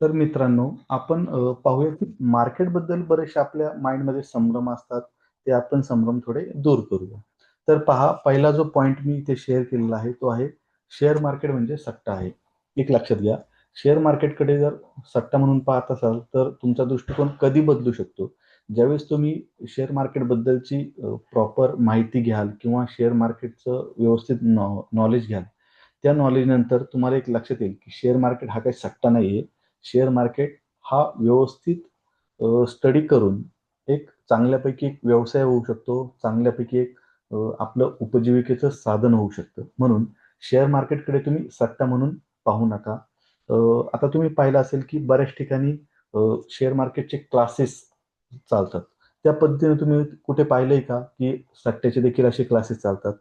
तर मित्रांनो, आपण पाहूया की मार्केटबद्दल बरेचसे आपल्या माइंडमध्ये संभ्रम असतात. ते आपण संभ्रम थोडे दूर करूया. तर पहा, पहिला जो पॉइंट मी इथे शेअर केलेला आहे, तो आहे शेअर मार्केट म्हणजे सट्टा आहे. एक लक्षात घ्या, शेअर मार्केटकडे जर सट्टा म्हणून पाहत असाल, तर तुमचा दृष्टिकोन कधी बदलू शकतो. ज्यावेळेस तुम्ही शेअर मार्केटबद्दलची प्रॉपर माहिती घ्याल किंवा शेअर मार्केटचं व्यवस्थित नॉलेज घ्याल, त्या नॉलेजनंतर तुम्हाला एक लक्षात येईल की शेअर मार्केट हा काही सट्टा नाहीये. शेअर मार्केट हा व्यवस्थित स्टडी करून एक चांगल्यापैकी एक व्यवसाय होऊ शकतो. चांगल्यापैकी एक आपलं उपजीविकेचं साधन होऊ शकतं. म्हणून शेअर मार्केटकडे तुम्ही सट्टा म्हणून पाहू नका. अ, आता तुम्ही पाहिलं असेल की बऱ्याच ठिकाणी शेअर मार्केटचे क्लासेस चालतात. त्या पद्धतीने तुम्ही कुठे पाहिलंय का, की सट्ट्याचे देखील असे क्लासेस चालतात?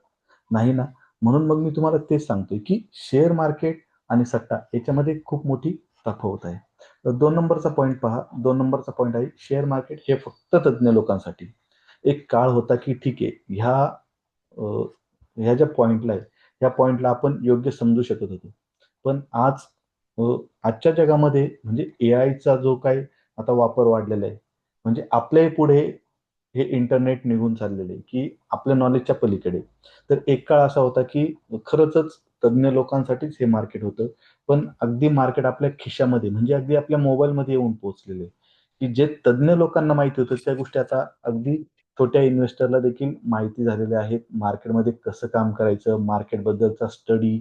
नाही ना. म्हणून मग मी तुम्हाला तेच सांगतोय, की शेअर मार्केट आणि सट्टा याच्यामध्ये खूप मोठी तफावत आहे. 2 नंबरचा पॉइंट पहा. 2 नंबरचा पॉइंट आहे, शेअर मार्केट हे फक्त तज्ञ लोकांसाठी. एक काळ होता, की ठीक आहे, अ, ह्या ज्या पॉइंटला आहे, ह्या पॉइंटला आपण योग्य समजू शकत होतो. पण अ, आजच्या जगामध्ये म्हणजे एआयचा जो काही आता वापर वाढलेला आहे, म्हणजे आपल्याही पुढे हे इंटरनेट निघून चाललेलं आहे, की आपल्या नॉलेजच्या पलीकडे. तर एक काळ असा होता, की खरंचच तज्ञ लोकांसाठीच हे मार्केट होतं. पण अगदी मार्केट आपल्या खिशामध्ये म्हणजे अगदी आपल्या मोबाईलमध्ये येऊन पोहोचलेलं आहे, की जे तज्ञ लोकांना माहिती होतं त्या गोष्टी आता अगदी छोट्या इन्व्हेस्टरला देखील माहिती झालेल्या आहेत. मार्केटमध्ये कसं काम करायचं, मार्केटबद्दलचा स्टडी,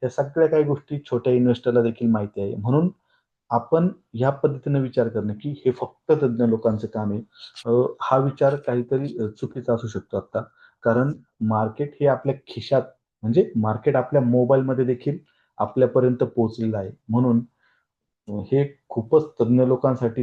या सगळ्या काही गोष्टी छोट्या इन्व्हेस्टरला देखील माहिती आहे. म्हणून आपण ह्या पद्धतीने विचार करणं, की हे फक्त तज्ञ लोकांचं काम आहे. हा विचार काहीतरी चुकीचा असू शकतो आता. कारण मार्केट हे आपल्या खिशात म्हणजे मार्केट आपल्या मोबाईलमध्ये देखील आपल्यापर्यंत पोहोचलेलं आहे. म्हणून हे खूपच तज्ञ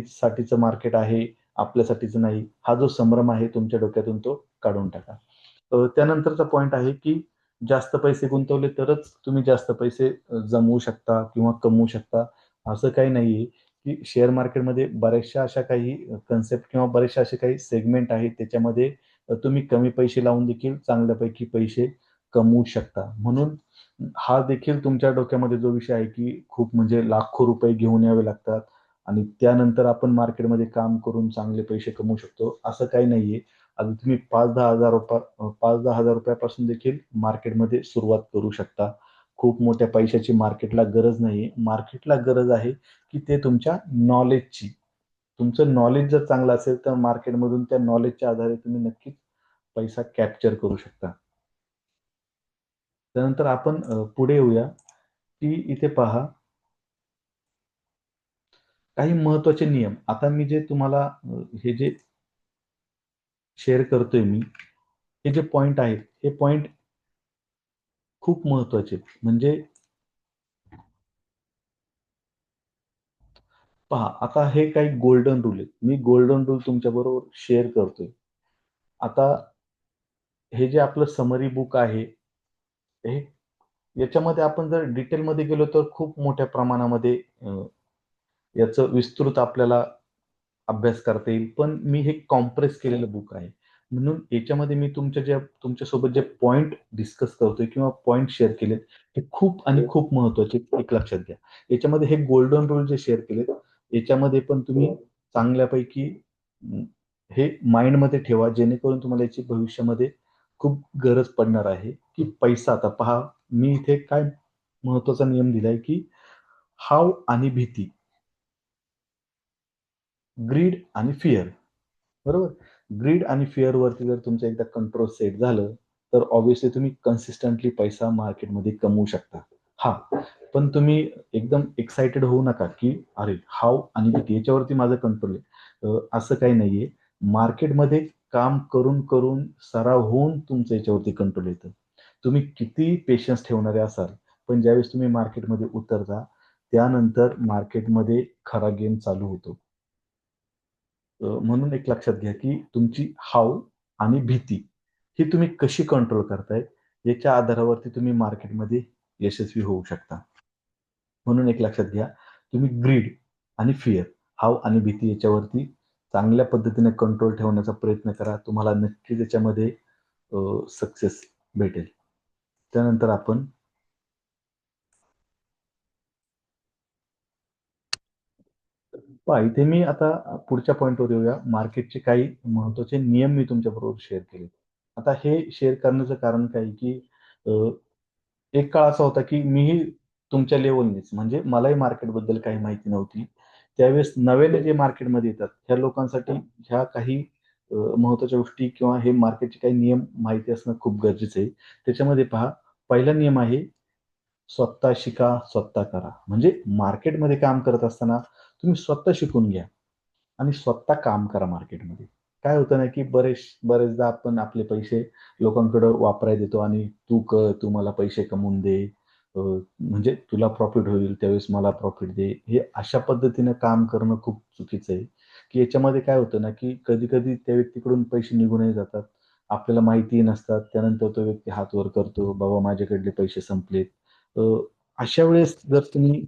साठीचं मार्केट आहे, आपल्यासाठीचं नाही. हा जो संभ्रम आहे तुमच्या डोक्यातून तो काढून टाका. त्यानंतरचा पॉइंट आहे, की जास्त पैसे गुंतवले तरच तुम्ही जास्त पैसे जमवू शकता किंवा कमवू शकता. असं काही नाहीये, की शेअर मार्केटमध्ये बऱ्याचशा अशा काही कन्सेप्ट किंवा बरेचसे असे काही सेगमेंट आहेत, त्याच्यामध्ये तुम्ही कमी पैसे लावून देखील चांगल्यापैकी पैसे कमवू शकता. म्हणून हा देखील तुमच्या डोक्यामध्ये जो विषय आहे, की खूप म्हणजे लाखो रुपये घेऊन यावे लागतात आणि त्यानंतर आपण मार्केटमध्ये काम करून चांगले पैसे कमवू शकतो, असं काही नाहीये. अगदी तुम्ही 5,000-10,000 रुपयापासून देखील मार्केटमध्ये सुरुवात करू शकता. खूप मोठ्या पैशाची मार्केटला गरज नाहीये. मार्केटला गरज आहे, की ते तुमच्या नॉलेजची. तुमचं नॉलेज जर चांगलं असेल, तर मार्केटमधून त्या नॉलेजच्या आधारे तुम्ही नक्कीच पैसा कॅप्चर करू शकता. त्यानंतर आपण पुढे येऊया, की इथे पहा काही महत्त्वाचे नियम. आता मी जे तुम्हाला हे जे शेअर करतोय मी, हे जे पॉइंट आहेत, हे पॉइंट खूप महत्त्वाचे आहेत. म्हणजे पहा, आता हे काही गोल्डन रूल आहेत. मी गोल्डन रूल तुमच्याबरोबर शेअर करतोय. आता हे जे आपलं समरी बुक आहे, हे याच्यामध्ये आपण जर डिटेलमध्ये गेलो तर खूप मोठ्या प्रमाणामध्ये याचं विस्तृत आपल्याला अभ्यास करता येईल. पण मी हे कॉम्प्रेस केलेलं बुक आहे. म्हणून याच्यामध्ये मी तुमच्यासोबत जे पॉइंट डिस्कस करतोय किंवा पॉइंट शेअर केलेत, हे खूप आणि खूप महत्त्वाचे एक लक्षात घ्या. याच्यामध्ये हे गोल्डन रूल जे शेअर केलेत, याच्यामध्ये पण तुम्ही चांगल्यापैकी अं, हे माइंडमध्ये ठेवा, जेणेकरून तुम्हाला याची भविष्यामध्ये खूप गरज पडणार आहे, की पैसा आता पहा, मी इथे काय महत्त्वाचा नियम दिलाय, की हाव आणि भीती, ग्रीड आणि फिअर. बरोबर? ग्रीड आणि फिअरवरती जर तुमचं एकदा कंट्रोल सेट झालं, तर ऑब्व्हियसली तुम्ही कन्सिस्टंटली पैसा मार्केटमध्ये कमवू शकता. हां, पण तुम्ही एकदम एक्साइटेड होऊ नका, की अरे, हाव आणि भीती याच्यावरती माझा कंट्रोल आहे. असं काही नाहीये. मार्केटमध्ये काम करून सराव होऊन तुमचं याच्यावरती कंट्रोल येतं. तुम्ही कितीही पेशन्स ठेवणारे असाल, पण ज्यावेळेस तुम्ही मार्केटमध्ये उतरता, त्यानंतर मार्केटमध्ये खरा गेम चालू होतो. म्हणून एक लक्षात घ्या, की तुमची हाव आणि भीती ही तुम्ही कशी कंट्रोल करताय, याच्या आधारावरती तुम्ही मार्केटमध्ये यशस्वी होऊ शकता. म्हणून एक लक्षात घ्या, तुम्ही ग्रीड आणि फिअर, हाव आणि भीती याच्यावरती चांगल्या पद्धतीने कंट्रोल ठेवण्याचा प्रयत्न करा. तुम्हाला नक्कीच याच्यामध्ये सक्सेस भेटेल. त्यानंतर आपण पहा इथे मी आता पुढच्या पॉईंटवर येऊया. मार्केटचे काही महत्त्वाचे नियम मी तुमच्याबरोबर शेअर केले. आता हे शेअर करण्याचं कारण काय की अ, एक काळ असा होता की मीही तुमच्या लेव्हलनीच म्हणजे मलाही मार्केटबद्दल काही माहिती नव्हती. त्यावेळेस नव्याने जे मार्केटमध्ये येतात, ह्या लोकांसाठी ह्या काही महत्त्वाच्या गोष्टी किंवा हे मार्केटचे काही नियम माहिती असणं खूप गरजेचं आहे. त्याच्यामध्ये पहा, पहिला नियम आहे स्वतः शिका, स्वतः करा. म्हणजे मार्केटमध्ये काम करत असताना तुम्ही स्वतः शिकून घ्या आणि स्वतः काम करा मार्केटमध्ये. काय होतं ना, की बरेचदा आपण आपले पैसे लोकांकडे वापरायला देतो आणि "तू कर, तू मला पैसे कमवून दे, म्हणजे तुला प्रॉफिट होईल, त्यावेळेस मला प्रॉफिट दे." हे अशा पद्धतीनं काम करणं खूप चुकीचं आहे, की याच्यामध्ये काय होतं ना, की कधी-कधी त्या व्यक्तीकडून पैसे निघूनही जातात. आपल्याला माहितीही नसतात. त्यानंतर तो व्यक्ती हात वर करतो, "बाबा माझ्याकडले पैसे संपलेत." अ, अशा वेळेस जर तुम्ही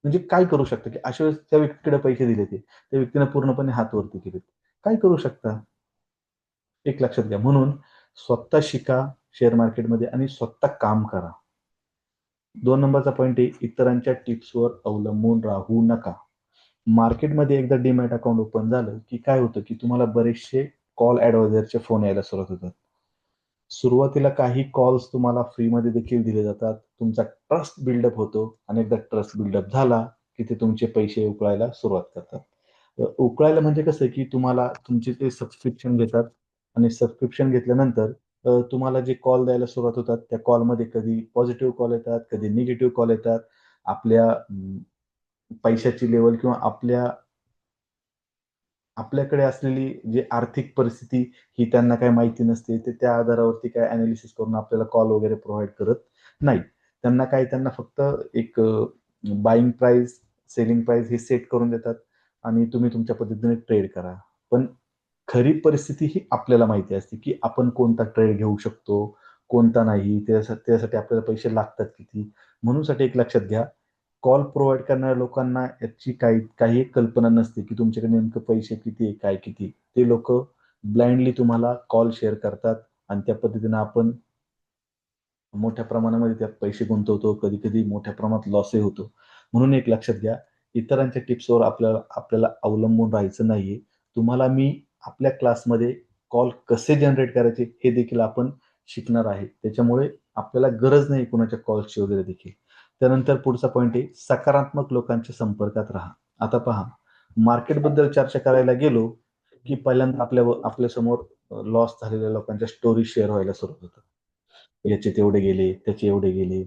म्हणजे काय करू शकता, की अशा वेळेस त्या व्यक्तीकडे पैसे दिले ते. त्या व्यक्तीने पूर्णपणे हात वरती केलेत. काय करू शकता? एक लक्षात घ्या. म्हणून स्वतः शिका शेअर मार्केटमध्ये आणि स्वतः काम करा. 2 नंबरचा पॉइंट आहे, इतरांच्या टिप्सवर अवलंबून राहू नका. मार्केटमध्ये एकदा डीमॅट अकाउंट ओपन झालं, की काय होतं, की तुम्हाला बरेचसे कॉल ॲडवायझरचे फोन यायला सुरुवात होतात. सुरुवातीला काही कॉल्स तुम्हाला फ्रीमध्ये देखील दिले जातात. तुमचा ट्रस्ट बिल्डअप होतो आणि एकदा ट्रस्ट बिल्डअप झाला, की ते तुमचे पैसे उकळायला सुरुवात करतात. उकळायला म्हणजे कसं की तुम्हाला तुमचे ते सबस्क्रिप्शन घेतात आणि सबस्क्रिप्शन घेतल्यानंतर तुम्हाला जे कॉल द्यायला सुरुवात होतात, त्या कॉलमध्ये कधी पॉझिटिव्ह कॉल येतात, कधी निगेटिव्ह कॉल येतात. आपल्या पैशाची लेव्हल किंवा आपल्याकडे असलेली जी आर्थिक परिस्थिती ही त्यांना काही माहिती नसते. ते त्या आधारावरती काय एनालिसिस करून आपल्याला कॉल वगैरे प्रोव्हाईड करत नाहीत. त्यांना फक्त एक बायिंग प्राइस, सेलिंग प्राइस हे सेट करून देतात आणि तुम्ही तुमच्या पद्धतीने ट्रेड करा. पण खरी परिस्थिती ही आपल्याला माहिती असते, की आपण कोणता ट्रेड घेऊ शकतो, कोणता नाही. त्यासाठी आपल्याला पैसे लागतात किती. म्हणूनसाठी एक लक्षात घ्या, कॉल प्रोव्हाईड करणाऱ्या लोकांना याची काही एक कल्पना नसते, की तुमच्याकडे नेमकं पैसे किती आहे, काय किती? ते लोकं ब्लाइंडली तुम्हाला कॉल शेअर करतात आणि त्या पद्धतीनं आपण मोठ्या प्रमाणामध्ये त्यात पैसे गुंतवतो. कधी-कधी मोठ्या प्रमाणात लॉसही होतो. म्हणून एक लक्षात घ्या, इतरांच्या टिप्सवर आपल्याला आपल्याला अवलंबून राहायचं नाहीये. तुम्हाला मी आपल्या क्लासमध्ये कॉल कसे जनरेट करायचे हे देखील आपण शिकणार आहे. त्याच्यामुळे आपल्याला गरज नाही कुणाच्या कॉल्सची वगैरे देखील. त्यानंतर पुढचा पॉइंट आहे, सकारात्मक लोकांच्या संपर्कात राहा. आता पहा, मार्केटबद्दल चर्चा करायला गेलो, की पहिल्यांदा आपल्यासमोर लॉस झालेल्या लोकांच्या स्टोरी शेअर व्हायला सुरुवात होतात. याचे तेवढे गेले, त्याचे एवढे गेले.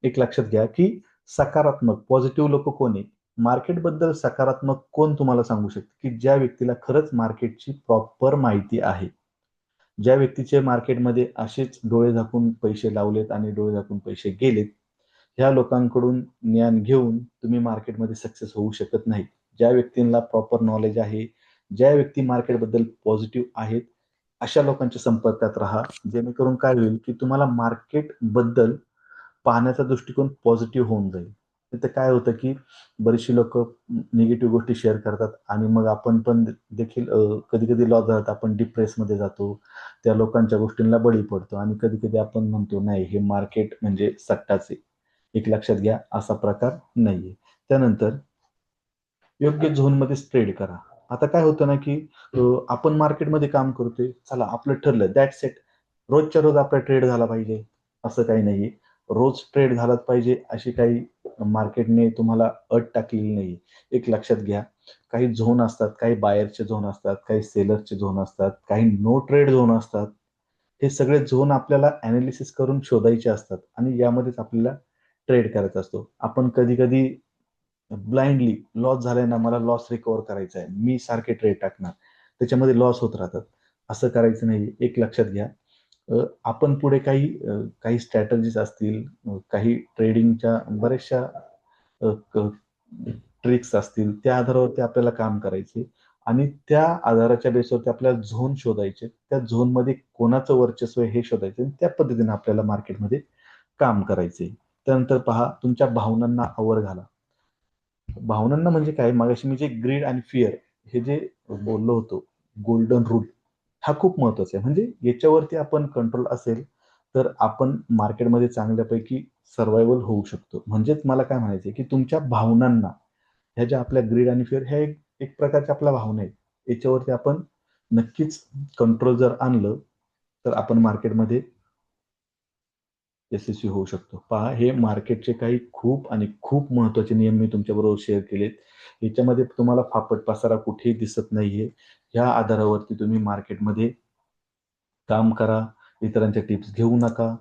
एक लक्षात घ्या, की सकारात्मक पॉझिटिव्ह लोकं कोण आहे? मार्केटबद्दल सकारात्मक कोण तुम्हाला सांगू शकतं, की ज्या व्यक्तीला खरंच मार्केटची प्रॉपर माहिती आहे. ज्या व्यक्तीचे मार्केटमध्ये असेच डोळे झाकून पैसे लावलेत आणि डोळे झाकून पैसे गेलेत, ह्या लोकांकडून ज्ञान घेऊन तुम्ही मार्केटमध्ये सक्सेस होऊ शकत नाही. ज्या व्यक्तींना प्रॉपर नॉलेज आहे, ज्या व्यक्ती मार्केटबद्दल पॉझिटिव्ह आहेत, अशा लोकांच्या संपर्कात राहा. जेणेकरून काय होईल, की तुम्हाला मार्केटबद्दल पाहण्याचा दृष्टिकोन पॉझिटिव्ह होऊन जाईल. तिथं काय होतं, की बरीचशी लोकं निगेटिव्ह गोष्टी शेअर करतात आणि मग आपण पण देखील कधी-कधी लॉस झाला तर आपण डिप्रेसमध्ये जातो. त्या लोकांच्या गोष्टींना बळी पडतो आणि कधी-कधी आपण म्हणतो, "नाही, हे मार्केट म्हणजे सट्टाच आहे." एक लक्षात घ्या, असा प्रकार नाहीये. त्यानंतर योग्य झोनमध्येच ट्रेड करा. आता काय होतं ना, की आपण मार्केटमध्ये काम करतोय. चला आपलं ठरलं दॅट्स इट. रोजच्या रोज आपला ट्रेड झाला पाहिजे, असं काही नाहीये. रोज ट्रेड झालाच पाहिजे अशी काही मार्केटने तुम्हाला अट टाकलेली नाहीये. एक लक्षात घ्या, काही झोन असतात, काही बायरचे झोन असतात, काही सेलरचे झोन असतात, काही नो ट्रेड झोन असतात. हे सगळे झोन आपल्याला एनालिसिस करून शोधायचे असतात आणि यामध्येच आपल्याला ट्रेड करायचा असतो. आपण कधी-कधी ब्लाइंडली लॉस झालाय ना, मला लॉस रिकव्हर करायचा आहे. मी सारखे ट्रेड टाकणार. त्याच्यामध्ये लॉस होत राहतात. असं करायचं नाही. एक लक्षात घ्या. आपण पुढे काही स्ट्रॅटेजीज असतील, काही ट्रेडिंगच्या बऱ्याचशा ट्रिक्स असतील, त्या आधारावरती आपल्याला काम करायचे आणि त्या आधाराच्या बेसवरती आपल्याला झोन शोधायचे. त्या झोनमध्ये कोणाचं वर्चस्व आहे हे शोधायचं आणि त्या पद्धतीने आपल्याला मार्केटमध्ये काम करायचंय. त्यानंतर पहा, तुमच्या भावनांना आवर घाला. भावनांना म्हणजे काय, मगाशी मी जे ग्रीड आणि फिअर हे जे बोललो होतो, गोल्डन रूल हा खूप महत्वाचा आहे. म्हणजे याच्यावरती आपण कंट्रोल असेल, तर आपण मार्केटमध्ये चांगल्यापैकी सर्व्हायव्हल होऊ शकतो. म्हणजेच मला काय म्हणायचंय, की तुमच्या भावनांना ह्या ज्या आपल्या ग्रीड आणि फिअर ह्या एक एक प्रकारच्या आपल्या भावना आहेत. याच्यावरती आपण नक्कीच कंट्रोल जर आणलं तर आपण मार्केटमध्ये यशस्वी होऊ शकतो. पहा, हे मार्केटचे काही खूप आणि खूप महत्त्वाचे नियम मी तुमच्याबरोबर शेअर केलेत. याच्यामध्ये तुम्हाला फापट पसारा कुठेही दिसत नाहीये. ह्या आधारावरती तुम्ही मार्केटमध्ये काम करा. इतरांच्या टिप्स घेऊ नका.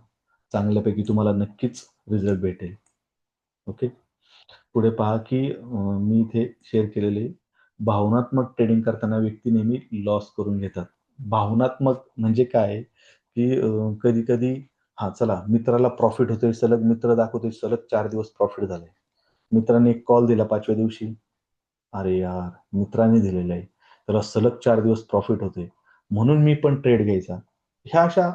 चांगल्यापैकी तुम्हाला नक्कीच रिझल्ट भेटेल. ओके. पुढे पहा, की मी इथे शेअर केलेले भावनात्मक ट्रेडिंग करताना व्यक्ती नेहमी लॉस करून घेतात. भावनात्मक म्हणजे काय, की कधी-कधी हां, चला मित्राला प्रॉफिट होतोय, सलग मित्र दाखवतोय, सलग 4 दिवस प्रॉफिट झालंय. मित्राने एक कॉल दिला 5व्या दिवशी, "अरे यार, मित्राने दिलेलं आहे. त्याला सलग 4 दिवस प्रॉफिट होतंय. म्हणून मी पण ट्रेड घ्यायचा." ह्या अशा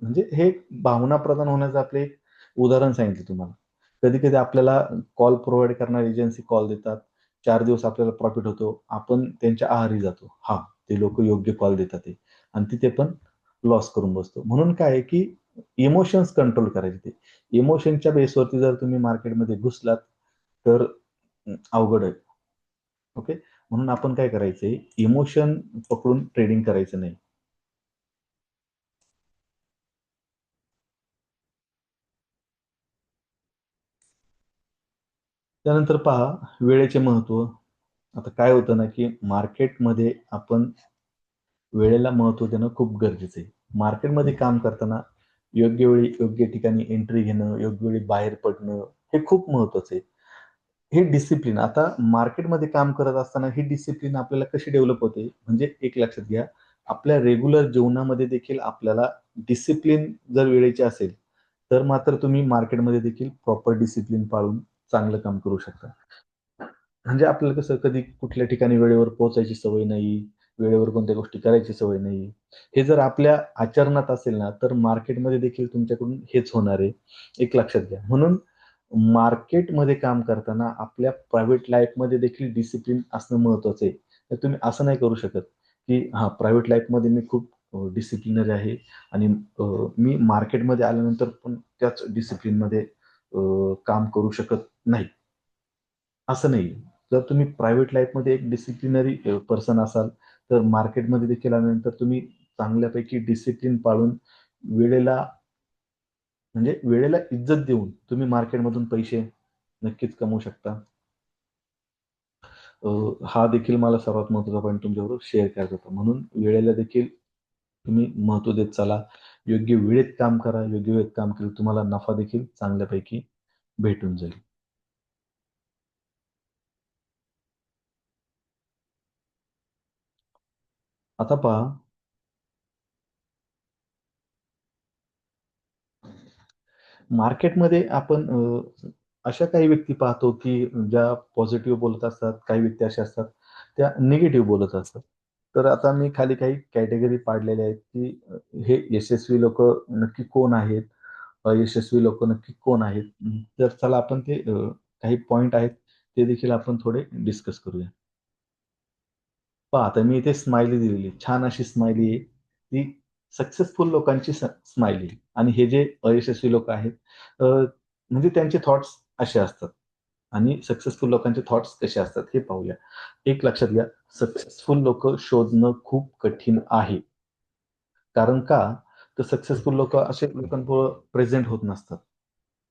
म्हणजे हे भावनाप्रधान होण्याचं आपलं एक उदाहरण सांगितलं तुम्हाला. कधी-कधी आपल्याला कॉल प्रोव्हाईड करणारी एजन्सी कॉल देतात. 4 दिवस आपल्याला प्रॉफिट होतो. आपण त्यांच्या आहारी जातो. हां, ते लोकं योग्य कॉल देतात आहे आणि तिथे पण लॉस करून बसतो. म्हणून काय आहे, की इमोशन्स कंट्रोल करायचे ते. इमोशनच्या बेसवरती जर तुम्ही मार्केटमध्ये घुसलात, तर अवघड आहे. ओके. म्हणून आपण काय करायचंय, इमोशन पकडून ट्रेडिंग करायचं नाही. त्यानंतर पहा वेळेचे महत्त्व. आता काय होतं ना, की मार्केटमध्ये आपण वेळेला महत्त्व देणं खूप गरजेचं आहे. मार्केटमध्ये काम करताना योग्य वेळी, योग्य ठिकाणी एंट्री घेणं, योग्य वेळी बाहेर पडणं, हे खूप महत्त्वाचं आहे. हे डिसिप्लिन आता मार्केटमध्ये काम करत असताना ही डिसिप्लिन आपल्याला कशी डेव्हलप होते, म्हणजे एक लक्षात घ्या, आपल्या रेग्युलर जीवनामध्ये देखील आपल्याला डिसिप्लिन जर वेळेची असेल, तर मात्र तुम्ही मार्केटमध्ये देखील प्रॉपर डिसिप्लिन पाळून चांगलं काम करू शकता. म्हणजे आपल्याला कसं कधी कुठल्या ठिकाणी वेळेवर पोहोचायची सवय नाही, वेळेवर कोणत्या गोष्टी करायची सवय नाही. हे जर आपल्या आचरणात असेल ना, तर मार्केटमध्ये देखील तुमच्याकडून हेच होणार आहे. एक लक्षात घ्या. म्हणून मार्केटमध्ये काम करताना आपल्या प्रायव्हेट लाईफमध्ये देखील डिसिप्लिन असणं महत्त्वाचं आहे. तर तुम्ही असं नाही करू शकत, की हां, प्रायव्हेट लाईफमध्ये मी खूप डिसिप्लिनरी आहे आणि मी मार्केटमध्ये आल्यानंतर पण त्याच डिसिप्लिनमध्ये काम करू शकत नाही. असं नाही. जर तुम्ही प्रायव्हेट लाईफमध्ये एक डिसिप्लिनरी पर्सन असाल, तर मार्केटमध्ये देखील आल्यानंतर तुम्ही चांगल्यापैकी डिसिप्लिन पाळून वेळेला म्हणजे वेळेला इज्जत देऊन तुम्ही मार्केटमधून पैसे नक्कीच कमवू शकता. हा देखील मला सर्वात महत्त्वाचा पॉइंट तुमच्याबरोबर शेअर करायचा होता. म्हणून वेळेला देखील तुम्ही महत्त्व देत चला. योग्य वेळेत काम करा. योग्य वेळेत काम केलं तुम्हाला नफा देखील चांगल्यापैकी भेटून जाईल. आता पहा मार्केटमध्ये आपण अशा काही व्यक्ती पाहतो, की ज्या पॉझिटिव्ह बोलत असतात, काही व्यक्ती अशा असतात, त्या निगेटिव्ह बोलत असतात. तर आता मी खाली काही कॅटेगरी पाडलेल्या आहेत, की हे यशस्वी लोकं नक्की कोण आहेत? अयशस्वी लोकं नक्की कोण आहेत? तर चला आपण ते काही पॉइंट आहेत, ते देखील आपण थोडे डिस्कस करूया. पहा आता मी इथे स्माइली दिलेली आहे. छान अशी स्माइली आहे. ती सक्सेसफुल लोकांची स्माइली आहे आणि हे जे अयशस्वी लोकं आहेत म्हणजे त्यांचे थॉट्स असे असतात आणि सक्सेसफुल लोकांचे थॉट्स कसे असतात हे पाहूया. एक लक्षात घ्या, सक्सेसफुल लोकं शोधणं खूप कठीण आहे. कारण का? तर सक्सेसफुल लोकं असे लोकांपुढं प्रेझेंट होत नसतात.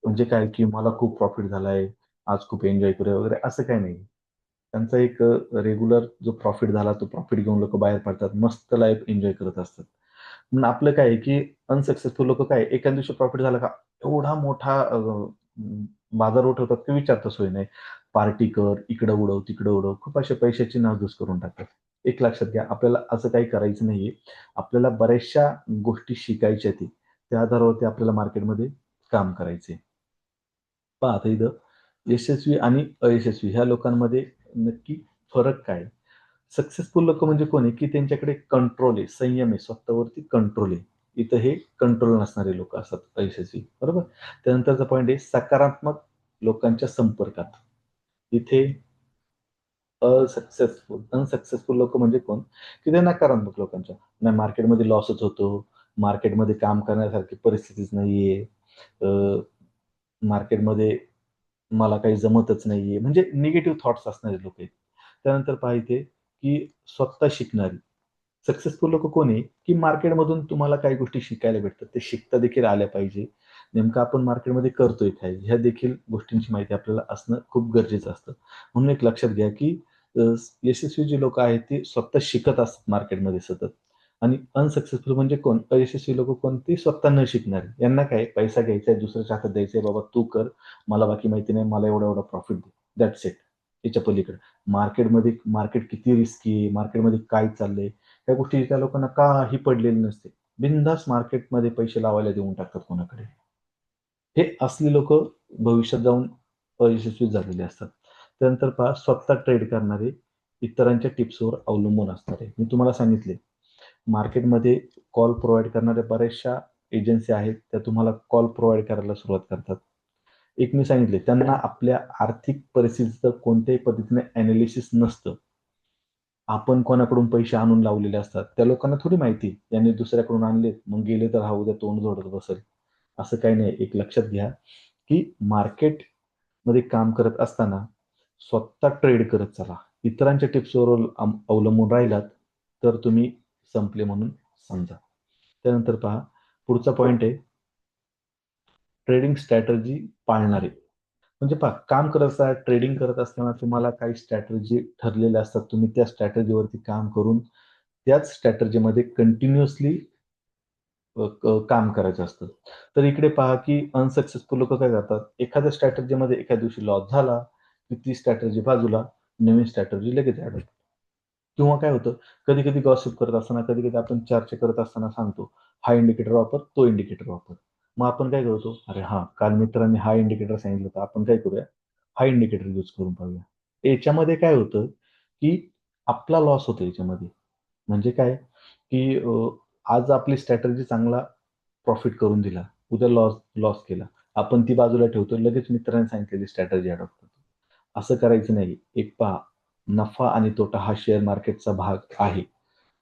म्हणजे काय, की मला खूप प्रॉफिट झालाय, आज खूप एन्जॉय करूया वगैरे असं काही नाही. त्यांचा एक रेग्युलर जो प्रॉफिट झाला, तो प्रॉफिट घेऊन लोकं बाहेर पडतात. मस्त लाईफ एन्जॉय करत असतात. पण आपलं काय आहे, की अनसक्सेसफुल लोकं काय एका दिवशी प्रॉफिट झाला का एवढा मोठा बाजार उठवतात, की विचारता सोय नाही. पार्टी कर, इकडं उडव, तिकडं उडव. खूप अशा पैशाची नासधूस करून टाकतात. एक लक्षात घ्या, आपल्याला असं काही करायचं नाहीये. आपल्याला बऱ्याचशा गोष्टी शिकायच्या आहेत. त्या आधारावरती आपल्याला मार्केटमध्ये काम करायचंय. पहा आता इथं यशस्वी आणि अयशस्वी ह्या लोकांमध्ये नक्की फरक काय आहे? सक्सेसफुल लोकं म्हणजे कोण आहे, की त्यांच्याकडे कंट्रोल आहे, संयम आहे, स्वतःवरती कंट्रोल आहे. इथं हे कंट्रोल नसणारे लोकं असतात अयशस्वी, बरोबर? त्यानंतरचा पॉइंट आहे सकारात्मक लोकांच्या संपर्कात. इथे अनसक्सेसफुल लोकं म्हणजे कोण? की ते नकारात्मक लोकांच्या. नाही मार्केटमध्ये लॉसच होतो, मार्केटमध्ये काम करण्यासारखी परिस्थितीच नाहीये. अ, मार्केटमध्ये मला काही जमतच नाहीये, म्हणजे निगेटिव्ह थॉट्स असणारे लोक आहेत. त्यानंतर पहा इथे, की स्वतः शिकणारी सक्सेसफुल लोक कोण आहे, की मार्केटमधून तुम्हाला काही गोष्टी शिकायला भेटतात. ते शिकता देखील आल्या पाहिजे. नेमकं आपण मार्केटमध्ये करतोय काय? ह्या देखील गोष्टींची माहिती आपल्याला असणं खूप गरजेचं असतं. म्हणून एक लक्षात घ्या, की अ, यशस्वी जी लोकं आहेत, ती स्वतः शिकत असतात मार्केटमध्ये सतत. आणि अनसक्सेसफुल म्हणजे कोण? अयशस्वी लोकं कोण? ती स्वतः न शिकणारी. यांना काय पैसा घ्यायचा आहे, दुसऱ्याच्या हातात द्यायचा आहे, "बाबा तू कर, मला बाकी माहिती नाही, मला एवढा-एवढा प्रॉफिट दे." That's it. याच्या पलीकडे. मार्केट किती रिस्की आहे, मार्केटमध्ये काय चाललंय, त्या गोष्टी त्या लोकांना काही पडलेली नसते. बिनधास्त मार्केटमध्ये पैसे लावायला देऊन टाकतात कोणाकडे. हे असली लोकं भविष्यात जाऊन अयशस्वी झालेले असतात. त्यानंतर पहा स्वतः ट्रेड करणारे, इतरांच्या टिप्सवर अवलंबून असणारे. मी तुम्हाला सांगितले, मार्केटमध्ये कॉल प्रोव्हाईड करणाऱ्या बऱ्याचशा एजन्सी आहेत, त्या तुम्हाला कॉल प्रोव्हाईड करायला सुरुवात करतात. एक मी सांगितले, त्यांना आपल्या आर्थिक परिस्थितीचं कोणत्याही पद्धतीने एनालिसिस नसतं. आपण कोणाकडून पैसे आणून लावलेले असतात. त्या लोकांना थोडी माहिती आहे, यांनी दुसऱ्याकडून आणलेत, मग गेले तर हा उद्या तोंड जोडत बसेल. असं काही नाही. एक लक्षात घ्या, की मार्केटमध्ये काम करत असताना स्वतः ट्रेड करत चला. इतरांच्या टिप्सवर अवलंबून राहिलात, तर तुम्ही संपले म्हणून समजा. त्यानंतर पहा, पुढचा पॉइंट आहे ट्रेडिंग स्ट्रॅटेजी पाळणारे. म्हणजे पहा, काम करत असताना, ट्रेडिंग करत असताना तुम्हाला काही स्ट्रॅटेजी ठरलेल्या असतात. तुम्ही त्या स्ट्रॅटेजीवरती काम करून त्याच स्ट्रॅटेजीमध्ये कंटिन्युअसली काम करायचं असतं. तर इकडे पहा, की अनसक्सेसफुल लोकं काय करतात, एखाद्या स्ट्रॅटेजीमध्ये एखाद्या दिवशी लॉस झाला, की ती स्ट्रॅटेजी बाजूला, नवीन स्ट्रॅटेजी लगेच ॲड होते. किंवा काय होतं, कधी-कधी गॉसिप करत असताना, कधी-कधी आपण चर्चा करत असताना सांगतो, हा इंडिकेटर वापर, तो इंडिकेटर वापर. मग आपण काय करतो, अरे हां, काल मित्रांनी हा इंडिकेटर सांगितलं होतं, आपण काय करूया, हा इंडिकेटर यूज करून पाहूया. याच्यामध्ये काय होतं, की आपला लॉस होतो याच्यामध्ये. म्हणजे काय, की आज आपली स्ट्रॅटेजी चांगला प्रॉफिट करून दिला. उद्या लॉस लॉस केला. आपण ती बाजूला ठेवतो. लगेच मित्रांनी सांगितलेली स्ट्रॅटेजी अडॉप्ट करतो. असं करायचं नाही. एक पहा, नफा आणि तोटा हा शेअर मार्केटचा भाग आहे.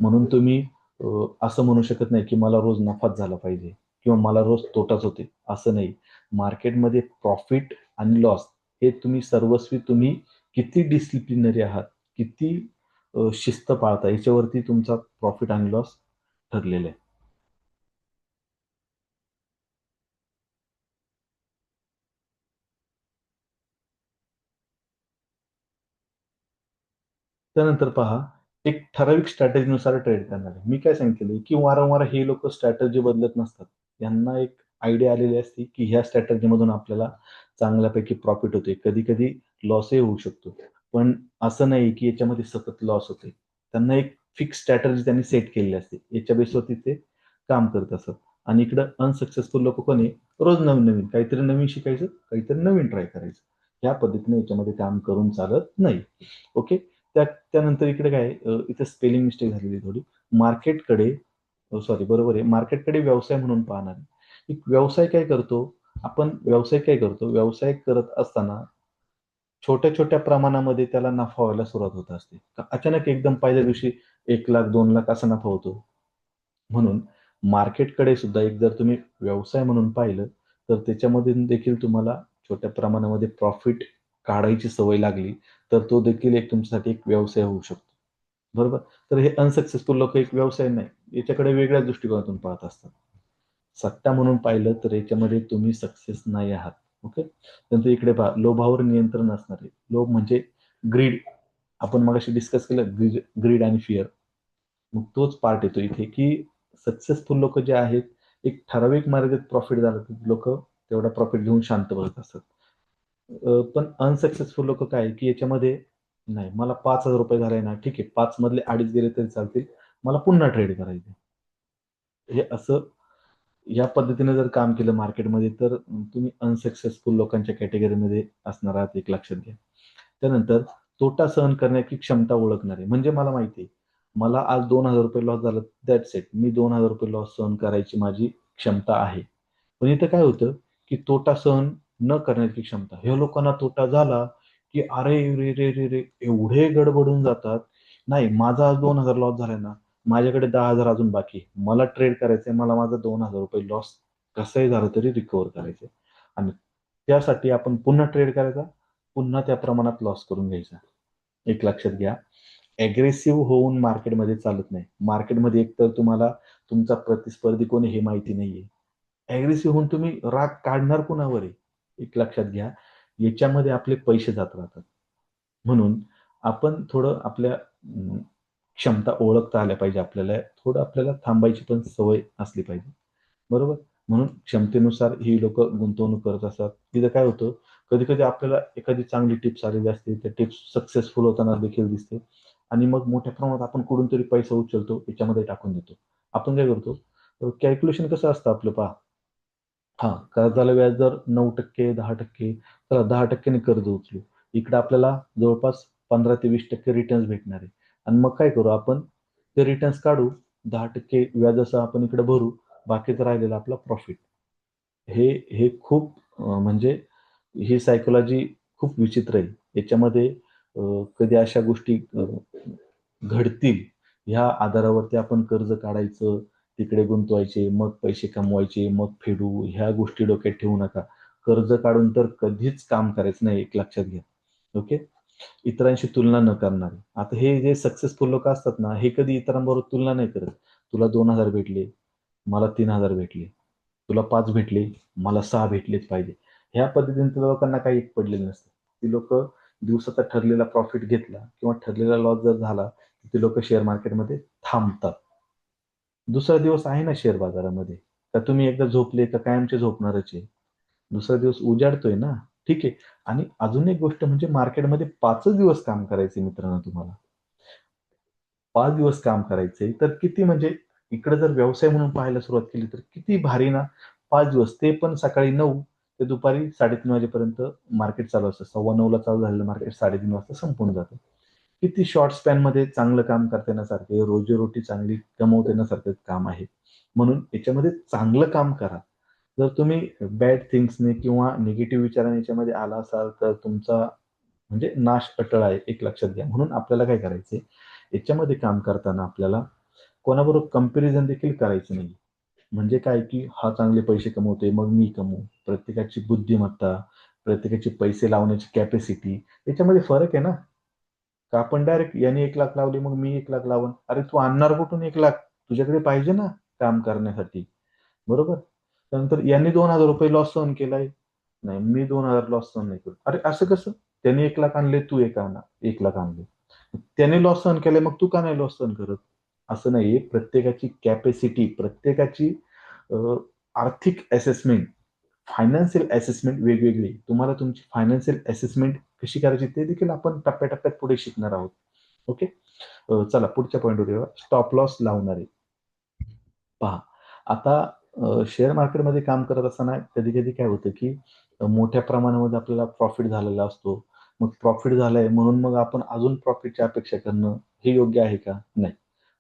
म्हणून तुम्ही असं म्हणू शकत नाही, की मला रोज नफाच झाला पाहिजे किंवा मला रोज तोटाच होते, असं नाही. मार्केटमध्ये प्रॉफिट आणि लॉस हे तुम्ही किती डिसिप्लिनरी आहात, किती शिस्त पाळता याच्यावरती तुमचा प्रॉफिट आणि लॉस ठरलेला आहे. त्यानंतर पहा, एक ठराविक स्ट्रॅटेजीनुसार ट्रेड करणारे. मी काय सांगितलेलं आहे, की वारंवार हे लोकं स्ट्रॅटेजी बदलत नसतात. यांना एक आयडिया आलेली असते, की ह्या स्ट्रॅटेजीमधून आपल्याला चांगल्यापैकी प्रॉफिट होतोय. कधी-कधी लॉसही होऊ शकतो. पण असं नाही, की याच्यामध्ये सतत लॉस होतोय. त्यांना एक फिक्स स्ट्रॅटेजी त्यांनी सेट केलेली असते. याच्या बेसवरती ते काम करत असतात. आणि इकडं अनसक्सेसफुल लोकं कोण आहे, रोज नवीन-नवीन काहीतरी नवीन शिकायचं, काहीतरी नवीन ट्राय करायचं. ह्या पद्धतीने याच्यामध्ये काम करून चालत नाही. ओके. त्यानंतर इकडे काय आहे, इथे स्पेलिंग मिस्टेक झालेली आहे थोडी. मार्केटकडे सॉरी बरोबर आहे. मार्केटकडे व्यवसाय म्हणून पाहणार. एक व्यवसाय काय करतो? व्यवसाय काय करतो? व्यवसाय करत असताना छोट्या-छोट्या प्रमाणामध्ये त्याला नफा व्हायला सुरुवात होत असते. अचानक एकदम पहिल्या दिवशी 1,00,000 2,00,000 असा नफा होतो. म्हणून मार्केटकडे सुद्धा एक जर तुम्ही व्यवसाय म्हणून पाहिलं, तर त्याच्यामधून देखील तुम्हाला छोट्या प्रमाणामध्ये प्रॉफिट काढायची सवय लागली, तर तो देखील एक तुमच्यासाठी एक व्यवसाय होऊ शकतो. बरोबर? तर हे अनसक्सेसफुल लोकं एक व्यवसाय नाही, याच्याकडे वेगळ्याच दृष्टिकोनातून पाहत असतात. सट्टा म्हणून पाहिलं तर याच्यामध्ये तुम्ही सक्सेस नाही आहात. ओके. नंतर इकडे पहा, लोभावर नियंत्रण असणारे. लोभ म्हणजे ग्रीड. आपण मगाशी डिस्कस केलं ग्रीड आणि फिअर. मग तोच पार्ट येतो इथे, की सक्सेसफुल लोकं जे आहेत, एक ठराविक मर्यादेत प्रॉफिट झालं तर लोकं तेवढा प्रॉफिट घेऊन शांत बसत असतात. पण अनसक्सेसफुल लोकं काय आहे, की याच्यामध्ये नाही मला ₹5,000 झाले ना, ठीक आहे 5 मधले 2.5 गेले तरी चालतील. मला पुन्हा ट्रेड करायचं हे असं या पद्धतीने जर काम केलं मार्केटमध्ये तर तुम्ही अनसक्सेसफुल लोकांच्या कॅटेगरीमध्ये असणार आहात एक लक्षात घ्या. त्यानंतर तोटा सहन करण्याची क्षमता ओळखणारे. म्हणजे मला माहिती आहे, मला आज ₹2,000 लॉस झालं दॅट्स इट. मी ₹2,000 लॉस सहन करायची माझी क्षमता आहे. पण इथं काय होतं, की तोटा सहन न करण्याची क्षमता. ह्या लोकांना तोटा झाला, की अरे रे, रे, रे, रे! एवढे गडबडून जातात. नाही माझा आज 2,000 लॉस झालाय ना, माझ्याकडे 10,000 अजून बाकी आहे. मला ट्रेड करायचंय. मला माझा ₹2,000 लॉस कसंही झालं तरी रिकव्हर करायचंय. आणि त्यासाठी आपण पुन्हा ट्रेड करायचा, पुन्हा त्या प्रमाणात लॉस करून घ्यायचा. एक लक्षात घ्या, ॲग्रेसिव्ह होऊन मार्केटमध्ये चालत नाही. मार्केटमध्ये एकतर तुम्हाला तुमचा प्रतिस्पर्धी कोणी हे माहिती नाहीये. ॲग्रेसिव्ह होऊन तुम्ही राग काढणार कुणावर आहे? एक लक्षात घ्या, याच्यामध्ये आपले पैसे जात राहतात. म्हणून आपण थोडं आपल्या क्षमता ओळखता आल्या पाहिजे आपल्याला. थोडं आपल्याला थांबायची पण सवय असली पाहिजे. बरोबर? म्हणून क्षमतेनुसार ही लोकं गुंतवणूक करत असतात. तिथं काय होतं, कधी-कधी आपल्याला एखादी चांगली टिप्स आलेली असते. त्या टिप्स सक्सेसफुल होताना देखील दिसते आणि मग मोठ्या प्रमाणात आपण कुठून तरी पैसा उचलतो, याच्यामध्ये टाकून देतो. आपण काय करतो, कॅल्क्युलेशन कसं असतं आपलं पहा. हां, कर्जाला व्याजदर 9% 10%. चला 10% ने कर्ज उचलू. इकडे आपल्याला जवळपास 15 ते 20% रिटर्न्स भेटणार आहे. आणि मग काय करू आपण, ते रिटर्न्स काढू, 10% व्याजासह आपण इकडे भरू, बाकीचं राहिलेलं आपलं प्रॉफिट. हे हे खूप म्हणजे ही सायकॉलॉजी खूप विचित्र आहे. याच्यामध्ये कधी अशा गोष्टी घडतील, ह्या आधारावरती आपण कर्ज काढायचं, तिकडे गुंतवायचे, मग पैसे कमवायचे, मग फेडू, ह्या गोष्टी डोक्यात ठेवू नका. कर्ज काढून तर कधीच काम करायचं नाही, एक लक्षात घ्या. ओके. इतरांशी तुलना न करणारे. आता हे जे सक्सेसफुल लोकं असतात ना, हे कधी इतरांबरोबर तुलना नाही करत. तुला 2,000 भेटले, मला 3,000 भेटले. तुला 5 भेटले, मला 6 भेटलेच पाहिजे. ह्या पद्धतीने त्या लोकांना काही पडलेलं नसतं. ती लोकं दिवसाचा ठरलेला प्रॉफिट घेतला किंवा ठरलेला लॉस जर झाला, तर ती लोकं शेअर मार्केटमध्ये थांबतात. दुसरा दिवस आहे ना शेअर बाजारामध्ये. का तुम्ही एकदा झोपले का कायमचे झोपणारच आहे. दुसरा दिवस उजाडतोय ना. ठीक आहे. आणि अजून एक गोष्ट म्हणजे मार्केटमध्ये 5च दिवस काम करायचे मित्रांनो तुम्हाला. 5 दिवस काम करायचंय, तर किती म्हणजे इकडे जर व्यवसाय म्हणून पाहायला सुरुवात केली, तर किती भारी ना. 5 दिवस ते पण सकाळी 9 ते दुपारी 3:30 वाजेपर्यंत मार्केट चालू असतं. 9:15 ला चालू झालेलं मार्केट 3:30 वाजता संपून जातं. किती शॉर्ट स्पॅनमध्ये चांगलं काम करता येण्यासारखं आहे, रोजी-रोटी चांगली कमवता येण्यासारखं काम आहे. म्हणून याच्यामध्ये चांगलं काम करा. जर तुम्ही बॅड थिंग्सने किंवा निगेटिव्ह विचाराने याच्यामध्ये आला असाल, तर तुमचा म्हणजे नाश अटळ आहे, एक लक्षात घ्या. म्हणून आपल्याला काय करायचंय, याच्यामध्ये काम करताना आपल्याला कोणाबरोबर कंपॅरिझन देखील करायचं नाही. म्हणजे काय, की हा चांगले पैसे कमवतोय, मग मी कमवू. प्रत्येकाची बुद्धिमत्ता, प्रत्येकाची पैसे लावण्याची कॅपॅसिटी याच्यामध्ये फरक आहे ना. का आपण डायरेक्ट याने 1,00,000 लावले, मग मी 1,00,000 लावेन. अरे तू आणणार कुठून 1,00,000? तुझ्याकडे पाहिजे ना काम करण्यासाठी. बरोबर? त्यानंतर याने ₹2,000 लॉस सहन केलाय. नाही, मी 2,000 लॉस सहन नाही करू. अरे असं कसं? त्याने 1,00,000 आणले, तू 1,00,000 आणले. त्याने लॉस सहन केलाय, मग तू का नाही लॉस सहन करत? असं नाहीये. प्रत्येकाची कॅपॅसिटी, प्रत्येकाची अ, आर्थिक असेसमेंट, फायनान्शियल असेसमेंट वेगवेगळी आहे. तुम्हाला तुमची फायनान्शियल असेसमेंट कशी करायची ते देखील आपण टप्प्या-टप्प्यात पुढे शिकणार आहोत. ओके. चला पुढच्या पॉइंटवर येऊया. स्टॉप लॉस लावणारे. पहा, आता शेअर मार्केटमध्ये काम करत असताना कधी-कधी काय होतं, की मोठ्या प्रमाणामध्ये आपल्याला प्रॉफिट झालेला असतो. मग प्रॉफिट झालंय म्हणून मग आपण अजून प्रॉफिटची अपेक्षा करणं हे योग्य आहे का? नाही.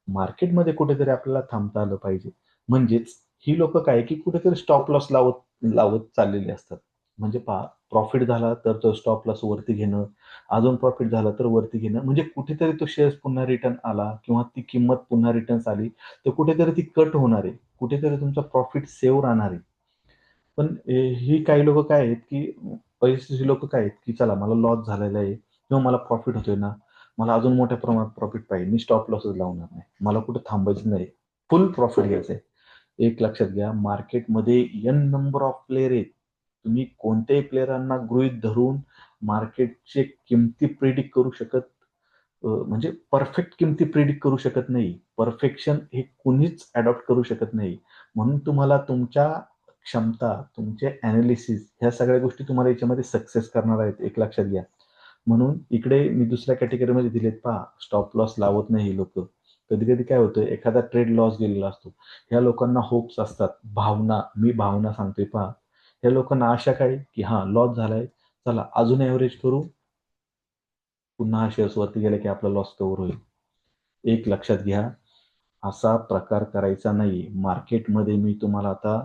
मार्केटमध्ये कुठेतरी आपल्याला थांबता आलं पाहिजे. म्हणजेच ही लोकं काय, की कुठेतरी स्टॉप लॉस लावत लावत चाललेली असतात. म्हणजे पहा, प्रॉफिट झाला तर तो स्टॉप लॉस वरती घेणं, अजून प्रॉफिट झालं तर वरती घेणं. म्हणजे कुठेतरी तो शेअर्स पुन्हा रिटर्न आला किंवा ती किंमत पुन्हा रिटर्न्स आली, तर कुठेतरी ती कट होणार आहे. कुठेतरी तुमचा प्रॉफिट सेव्ह राहणार आहे. पण ही काही लोकं काय आहेत, की पैशाची लोकं काय आहेत, की चला मला लॉस झालेला आहे किंवा मला प्रॉफिट होतोय ना, मला अजून मोठ्या प्रमाणात प्रॉफिट पाहिजे. मी स्टॉप लॉसच लावणार नाही. मला कुठे थांबायचं नाही. फुल प्रॉफिट घ्यायचंय. एक लक्षात घ्या, मार्केटमध्ये एन नंबर ऑफ प्लेयर आहेत. तुम्ही कोणत्याही प्लेयरांना गृहीत धरून मार्केटचे किमती प्रिडिक्ट करू शकत म्हणजे परफेक्ट किमती प्रिडिक्ट करू शकत नाही. परफेक्शन हे कुणीच अडॉप्ट करू शकत नाही. म्हणून तुम्हाला तुमच्या क्षमता, तुमचे एनालिसिस ह्या सगळ्या गोष्टी तुम्हाला याच्यामध्ये सक्सेस करणार आहेत, एक लक्षात घ्या. म्हणून इकडे मी दुसऱ्या कॅटेगरीमध्ये दिलेत पहा, स्टॉप लॉस लावत नाही ही लोकं. कधी-कधी काय होतं, एखादा ट्रेड लॉस गेलेला असतो. ह्या लोकांना होप्स असतात, भावना, मी भावना सांगतोय पहा. ह्या लोकांना आशा काय, की हां, लॉस झालाय, चला अजून एव्हरेज करू, पुन्हा शेअर्स वरती गेले की आपला लॉस कव्हर होईल. एक लक्षात घ्या, असा प्रकार करायचा नाही. मार्केटमध्ये मी तुम्हाला आता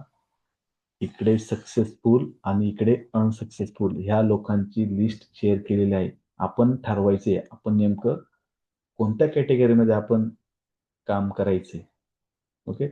इकडे सक्सेसफुल आणि इकडे अनसक्सेसफुल ह्या लोकांची लिस्ट शेअर केलेली आहे. आपण ठरवायचे आपण नेमकं कोणत्या कॅटेगरीमध्ये आपण काम करायचंय. ओके.